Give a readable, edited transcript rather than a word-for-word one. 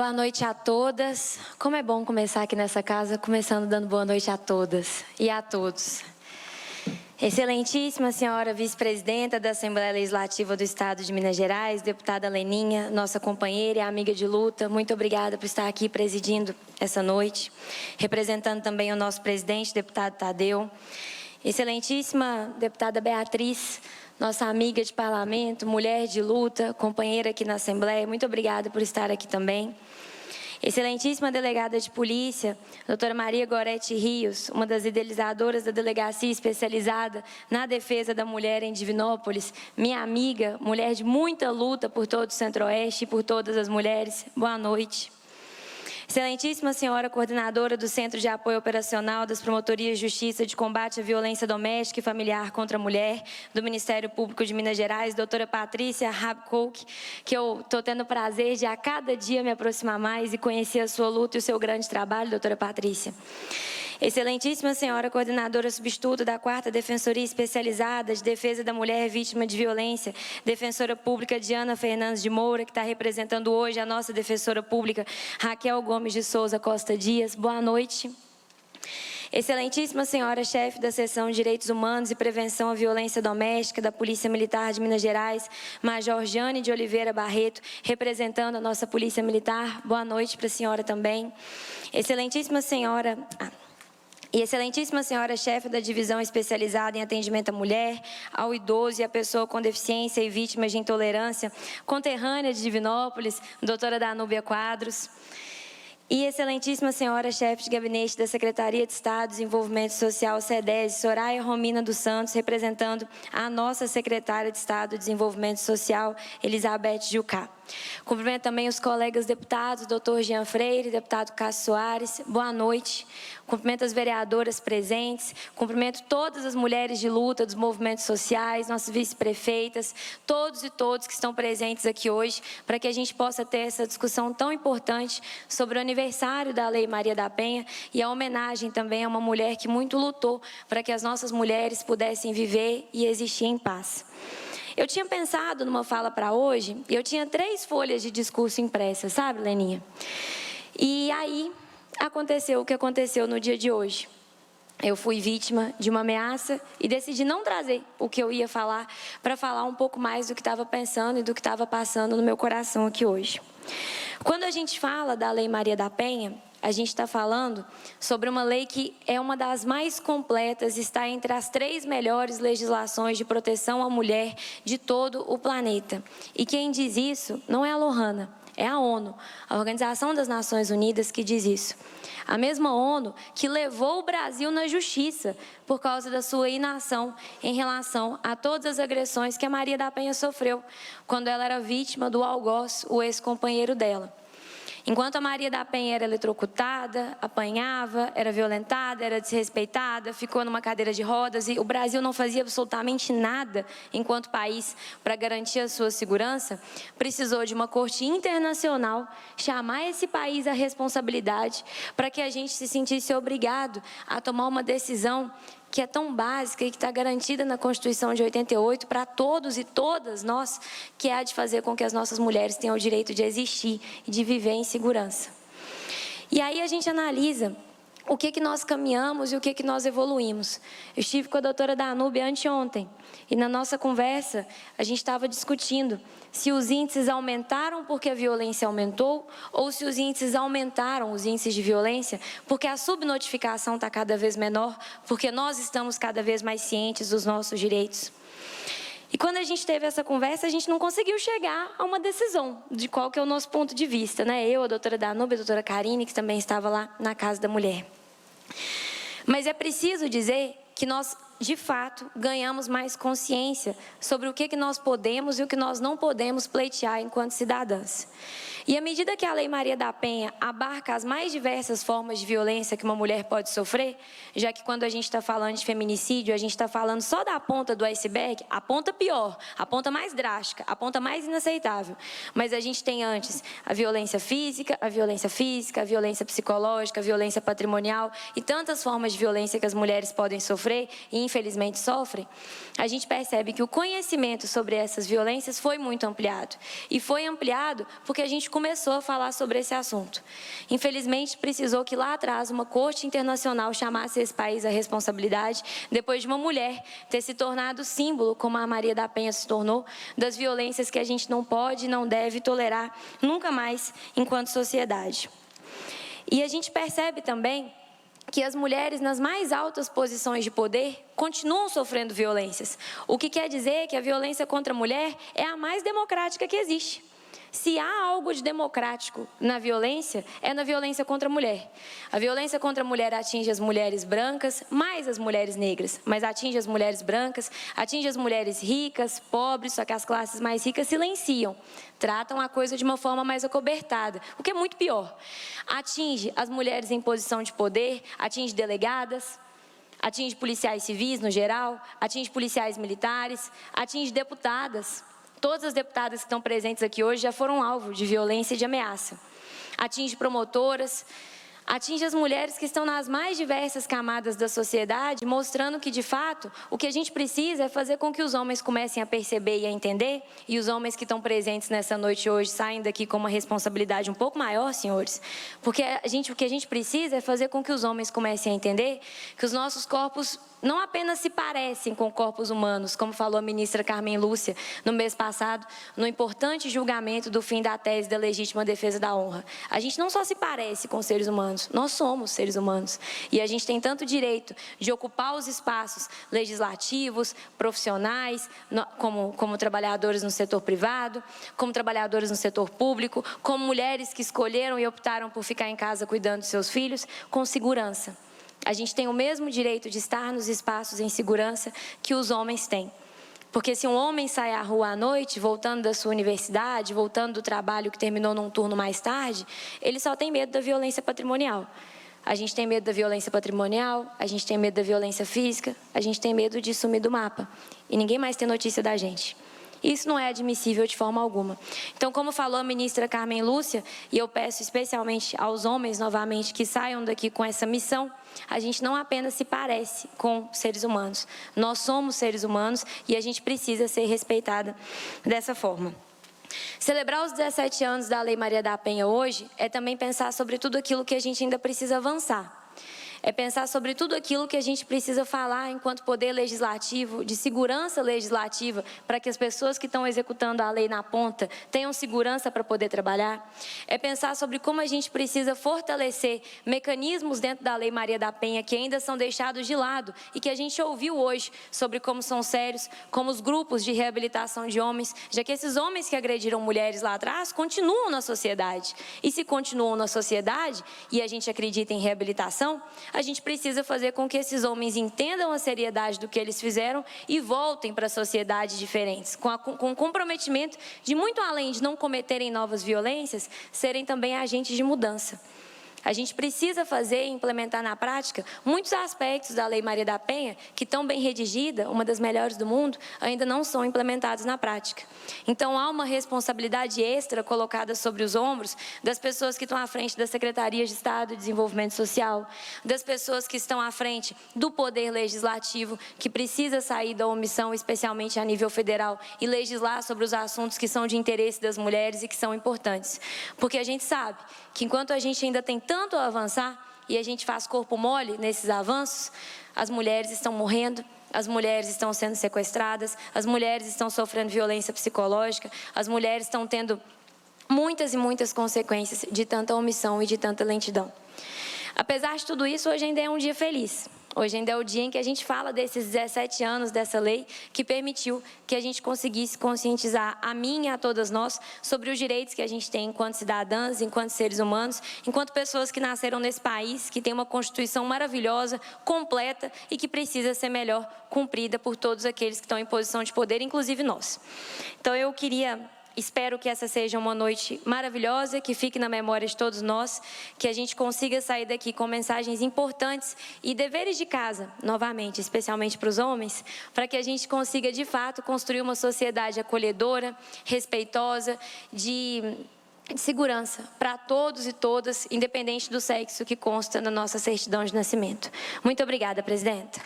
Boa noite a todas. Como é bom começar aqui nessa casa, começando dando boa noite a todas e a todos. Excelentíssima senhora vice-presidenta da Assembleia Legislativa do Estado de Minas Gerais, deputada Leninha, nossa companheira e amiga de luta, muito obrigada por estar aqui presidindo essa noite, representando também o nosso presidente, deputado Tadeu. Excelentíssima deputada Beatriz, nossa amiga de parlamento, mulher de luta, companheira aqui na Assembleia, muito obrigada por estar aqui também. Excelentíssima delegada de polícia, doutora Maria Gorete Rios, uma das idealizadoras da delegacia especializada na defesa da mulher em Divinópolis, minha amiga, mulher de muita luta por todo o Centro-Oeste e por todas as mulheres, boa noite. Excelentíssima senhora coordenadora do Centro de Apoio Operacional das Promotorias de Justiça de Combate à Violência Doméstica e Familiar contra a Mulher, do Ministério Público de Minas Gerais, doutora Patrícia Rabkouk, que eu estou tendo o prazer de a cada dia me aproximar mais e conhecer a sua luta e o seu grande trabalho, doutora Patrícia. Excelentíssima senhora coordenadora substituta da 4ª Defensoria Especializada de Defesa da Mulher Vítima de Violência, defensora pública Diana Fernandes de Moura, que está representando hoje a nossa defensora pública Raquel Gomes de Souza Costa Dias. Boa noite. Excelentíssima senhora chefe da Seção de Direitos Humanos e Prevenção à Violência Doméstica da Polícia Militar de Minas Gerais, Major Jane de Oliveira Barreto, representando a nossa Polícia Militar. Boa noite para a senhora também. Excelentíssima senhora... E excelentíssima senhora chefe da Divisão Especializada em Atendimento à Mulher, ao Idoso e à Pessoa com Deficiência e Vítimas de Intolerância, conterrânea de Divinópolis, doutora Danúbia Quadros. E excelentíssima senhora chefe de gabinete da Secretaria de Estado de Desenvolvimento Social, SEDES, Soraya Romina dos Santos, representando a nossa secretária de Estado de Desenvolvimento Social, Elizabeth Jucá. Cumprimento também os colegas deputados, doutor Jean Freire, deputado Cássio Soares, boa noite. Cumprimento as vereadoras presentes, cumprimento todas as mulheres de luta dos movimentos sociais, nossas vice-prefeitas, todos e todas que estão presentes aqui hoje, para que a gente possa ter essa discussão tão importante sobre o aniversário da Lei Maria da Penha e a homenagem também a uma mulher que muito lutou para que as nossas mulheres pudessem viver e existir em paz. Eu tinha pensado numa fala para hoje, e eu tinha 3 folhas de discurso impressas, sabe, Leninha? E aí aconteceu o que aconteceu no dia de hoje. Eu fui vítima de uma ameaça e decidi não trazer o que eu ia falar, para falar um pouco mais do que estava pensando e do que estava passando no meu coração aqui hoje. Quando a gente fala da Lei Maria da Penha, a gente está falando sobre uma lei que é uma das mais completas, está entre as 3 melhores legislações de proteção à mulher de todo o planeta. E quem diz isso não é a Lohana, é a ONU, a Organização das Nações Unidas, que diz isso. A mesma ONU que levou o Brasil na justiça por causa da sua inação em relação a todas as agressões que a Maria da Penha sofreu quando ela era vítima do algoz, o ex-companheiro dela. Enquanto a Maria da Penha era eletrocutada, apanhava, era violentada, era desrespeitada, ficou numa cadeira de rodas e o Brasil não fazia absolutamente nada enquanto país para garantir a sua segurança, precisou de uma corte internacional chamar esse país à responsabilidade para que a gente se sentisse obrigado a tomar uma decisão que é tão básica e que está garantida na Constituição de 88 para todos e todas nós, que é a de fazer com que as nossas mulheres tenham o direito de existir e de viver em segurança. E aí a gente analisa o que nós caminhamos e o que nós evoluímos. Eu estive com a doutora Danúbia anteontem e na nossa conversa a gente estava discutindo se os índices aumentaram porque a violência aumentou ou se os índices aumentaram, os índices de violência, porque a subnotificação está cada vez menor, porque nós estamos cada vez mais cientes dos nossos direitos. E quando a gente teve essa conversa, a gente não conseguiu chegar a uma decisão de qual que é o nosso ponto de vista, né? Eu, a doutora Danúbia, a doutora Karine, que também estava lá na Casa da Mulher. Mas é preciso dizer que nós, de fato, ganhamos mais consciência sobre o que nós podemos e o que nós não podemos pleitear enquanto cidadãs. E à medida que a Lei Maria da Penha abarca as mais diversas formas de violência que uma mulher pode sofrer, já que quando a gente está falando de feminicídio, a gente está falando só da ponta do iceberg, a ponta pior, a ponta mais drástica, a ponta mais inaceitável. Mas a gente tem antes a violência física, a violência psicológica, a violência patrimonial e tantas formas de violência que as mulheres podem sofrer. sofrer e infelizmente sofrem, a gente percebe que o conhecimento sobre essas violências foi muito ampliado. E foi ampliado porque a gente começou a falar sobre esse assunto. Infelizmente, precisou que lá atrás uma corte internacional chamasse esse país à responsabilidade, depois de uma mulher ter se tornado símbolo, como a Maria da Penha se tornou, das violências que a gente não pode e não deve tolerar nunca mais enquanto sociedade. E a gente percebe também que as mulheres nas mais altas posições de poder continuam sofrendo violências, o que quer dizer que a violência contra a mulher é a mais democrática que existe. Se há algo de democrático na violência, é na violência contra a mulher. A violência contra a mulher atinge as mulheres brancas, mais as mulheres negras, mas atinge as mulheres brancas, atinge as mulheres ricas, pobres, só que as classes mais ricas silenciam, tratam a coisa de uma forma mais acobertada, o que é muito pior. Atinge as mulheres em posição de poder, atinge delegadas, atinge policiais civis no geral, atinge policiais militares, atinge deputadas. Todas as deputadas que estão presentes aqui hoje já foram alvo de violência e de ameaça. Atinge promotoras, atinge as mulheres que estão nas mais diversas camadas da sociedade, mostrando que, de fato, o que a gente precisa é fazer com que os homens comecem a perceber e a entender, e os homens que estão presentes nessa noite hoje saem daqui com uma responsabilidade um pouco maior, senhores, porque o que a gente precisa é fazer com que os homens comecem a entender que os nossos corpos não apenas se parecem com corpos humanos, como falou a ministra Carmen Lúcia no mês passado, no importante julgamento do fim da tese da legítima defesa da honra. A gente não só se parece com seres humanos, nós somos seres humanos. E a gente tem tanto direito de ocupar os espaços legislativos, profissionais, como trabalhadores no setor privado, como trabalhadores no setor público, como mulheres que escolheram e optaram por ficar em casa cuidando de seus filhos, com segurança. A gente tem o mesmo direito de estar nos espaços em segurança que os homens têm. Porque se um homem sai à rua à noite, voltando da sua universidade, voltando do trabalho que terminou num turno mais tarde, ele só tem medo da violência patrimonial. A gente tem medo da violência patrimonial, a gente tem medo da violência física, a gente tem medo de sumir do mapa. E ninguém mais tem notícia da gente. Isso não é admissível de forma alguma. Então, como falou a ministra Carmen Lúcia, e eu peço especialmente aos homens, novamente, que saiam daqui com essa missão, a gente não apenas se parece com seres humanos, nós somos seres humanos e a gente precisa ser respeitada dessa forma. Celebrar os 17 anos da Lei Maria da Penha hoje é também pensar sobre tudo aquilo que a gente ainda precisa avançar. É pensar sobre tudo aquilo que a gente precisa falar enquanto poder legislativo, de segurança legislativa, para que as pessoas que estão executando a lei na ponta tenham segurança para poder trabalhar. É pensar sobre como a gente precisa fortalecer mecanismos dentro da Lei Maria da Penha que ainda são deixados de lado e que a gente ouviu hoje sobre como são sérios, como os grupos de reabilitação de homens, já que esses homens que agrediram mulheres lá atrás continuam na sociedade. E se continuam na sociedade, e a gente acredita em reabilitação, a gente precisa fazer com que esses homens entendam a seriedade do que eles fizeram e voltem para sociedades diferentes, com o comprometimento de, muito além de não cometerem novas violências, serem também agentes de mudança. A gente precisa fazer e implementar na prática muitos aspectos da Lei Maria da Penha, que tão bem redigida, uma das melhores do mundo, ainda não são implementados na prática. Então, há uma responsabilidade extra colocada sobre os ombros das pessoas que estão à frente das Secretarias de Estado de Desenvolvimento Social, das pessoas que estão à frente do Poder Legislativo, que precisa sair da omissão, especialmente a nível federal, e legislar sobre os assuntos que são de interesse das mulheres e que são importantes. Porque a gente sabe que enquanto a gente ainda tem tanto a avançar e a gente faz corpo mole nesses avanços, as mulheres estão morrendo, as mulheres estão sendo sequestradas, as mulheres estão sofrendo violência psicológica, as mulheres estão tendo muitas e muitas consequências de tanta omissão e de tanta lentidão. Apesar de tudo isso, hoje ainda é um dia feliz. Hoje ainda é o dia em que a gente fala desses 17 anos dessa lei que permitiu que a gente conseguisse conscientizar a mim e a todas nós sobre os direitos que a gente tem enquanto cidadãs, enquanto seres humanos, enquanto pessoas que nasceram nesse país, que tem uma Constituição maravilhosa, completa e que precisa ser melhor cumprida por todos aqueles que estão em posição de poder, inclusive nós. Então eu espero que essa seja uma noite maravilhosa, que fique na memória de todos nós, que a gente consiga sair daqui com mensagens importantes e deveres de casa, novamente, especialmente para os homens, para que a gente consiga, de fato, construir uma sociedade acolhedora, respeitosa, de segurança para todos e todas, independente do sexo que consta na nossa certidão de nascimento. Muito obrigada, presidenta.